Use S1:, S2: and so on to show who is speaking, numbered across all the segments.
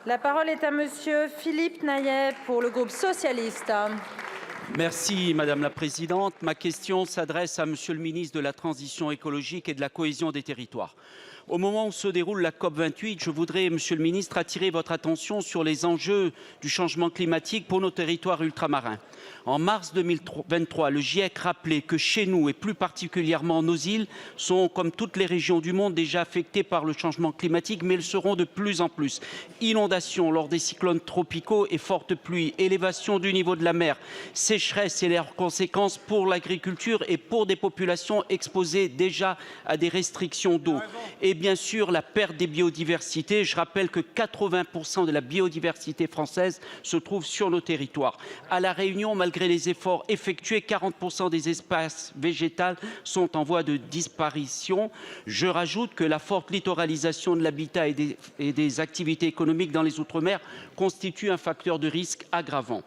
S1: La parole est à monsieur Philippe Naillet pour le groupe socialiste.
S2: Merci Madame la Présidente. Ma question s'adresse à Monsieur le ministre de la Transition écologique et de la cohésion des territoires. Au moment où se déroule la COP28, je voudrais, Monsieur le ministre, attirer votre attention sur les enjeux du changement climatique pour nos territoires ultramarins. En mars 2023, le GIEC rappelait que chez nous, et plus particulièrement nos îles, sont, comme toutes les régions du monde, déjà affectées par le changement climatique, mais elles seront de plus en plus. Inondations lors des cyclones tropicaux et fortes pluies, élévation du niveau de la mer, sécheresse et leurs conséquences pour l'agriculture et pour des populations exposées déjà à des restrictions d'eau. Et bien sûr, la perte des biodiversités. Je rappelle que 80% de la biodiversité française se trouve sur nos territoires. À La Réunion, malgré les efforts effectués, 40% des espaces végétaux sont en voie de disparition. Je rajoute que la forte littoralisation de l'habitat et des activités économiques dans les Outre-mer constitue un facteur de risque aggravant.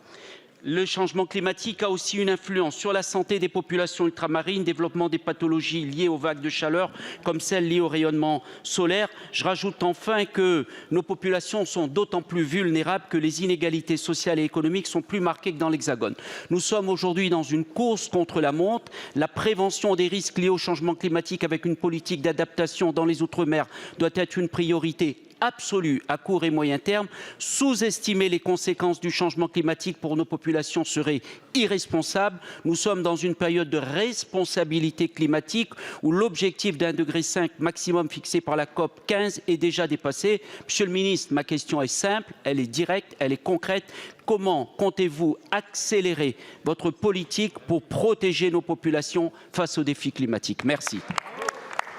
S2: Le changement climatique a aussi une influence sur la santé des populations ultramarines, développement des pathologies liées aux vagues de chaleur, comme celles liées au rayonnement solaire. Je rajoute enfin que nos populations sont d'autant plus vulnérables que les inégalités sociales et économiques sont plus marquées que dans l'Hexagone. Nous sommes aujourd'hui dans une course contre la montre. La prévention des risques liés au changement climatique avec une politique d'adaptation dans les Outre-mer doit être une priorité absolue à court et moyen terme. Sous-estimer les conséquences du changement climatique pour nos populations serait irresponsable. Nous sommes dans une période de responsabilité climatique où l'objectif d'1,5 degré maximum fixé par la COP 15 est déjà dépassé. Monsieur le ministre, ma question est simple, elle est directe, elle est concrète. Comment comptez-vous accélérer votre politique pour protéger nos populations face aux défis climatiques? Merci.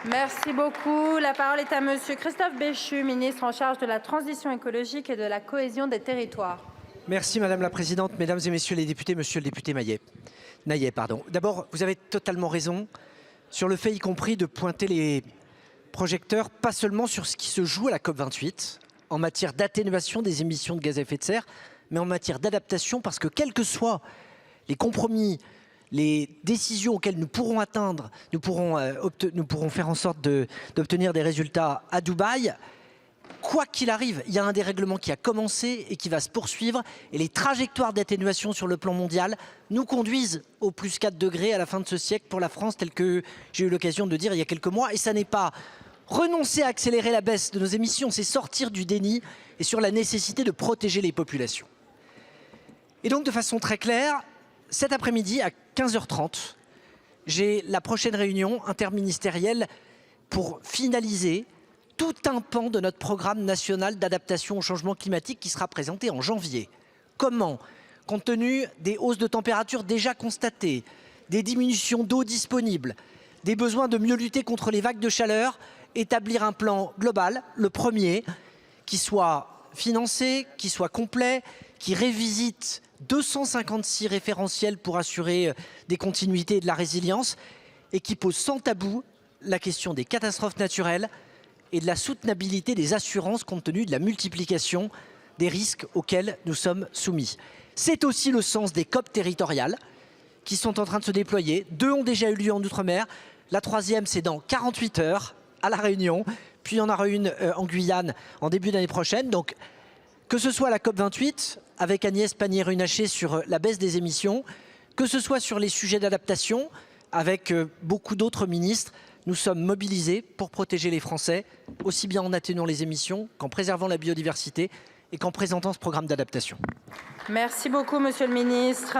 S1: Merci beaucoup. La parole est à monsieur Christophe Béchu, ministre en charge de la transition écologique et de la cohésion des territoires.
S3: Merci Madame la Présidente, Mesdames et Messieurs les députés, Monsieur le député Naillet. D'abord, vous avez totalement raison sur le fait, y compris, de pointer les projecteurs, pas seulement sur ce qui se joue à la COP28, en matière d'atténuation des émissions de gaz à effet de serre, mais en matière d'adaptation, parce que quels que soient les compromis, les décisions auxquelles nous pourrons atteindre, nous pourrons faire en sorte d'obtenir des résultats à Dubaï. Quoi qu'il arrive, il y a un dérèglement qui a commencé et qui va se poursuivre. Et les trajectoires d'atténuation sur le plan mondial nous conduisent au plus 4 degrés à la fin de ce siècle pour la France, tel que j'ai eu l'occasion de dire il y a quelques mois. Et ça n'est pas renoncer à accélérer la baisse de nos émissions, c'est sortir du déni et sur la nécessité de protéger les populations. Et donc de façon très claire, cet après-midi à 15h30, j'ai la prochaine réunion interministérielle pour finaliser tout un pan de notre programme national d'adaptation au changement climatique qui sera présenté en janvier. Comment, compte tenu des hausses de température déjà constatées, des diminutions d'eau disponible, des besoins de mieux lutter contre les vagues de chaleur, établir un plan global, le premier, qui soit financé, qui soit complet, qui révisite 256 référentiels pour assurer des continuités et de la résilience et qui pose sans tabou la question des catastrophes naturelles et de la soutenabilité des assurances compte tenu de la multiplication des risques auxquels nous sommes soumis. C'est aussi le sens des COP territoriales qui sont en train de se déployer. 2 ont déjà eu lieu en Outre-mer. La 3e, c'est dans 48 heures à La Réunion. Puis il y en aura une en Guyane en début d'année prochaine. Donc, que ce soit la COP28 avec Agnès Pannier-Runacher sur la baisse des émissions, que ce soit sur les sujets d'adaptation avec beaucoup d'autres ministres, nous sommes mobilisés pour protéger les Français, aussi bien en atténuant les émissions qu'en préservant la biodiversité et qu'en présentant ce programme d'adaptation.
S1: Merci beaucoup, monsieur le ministre.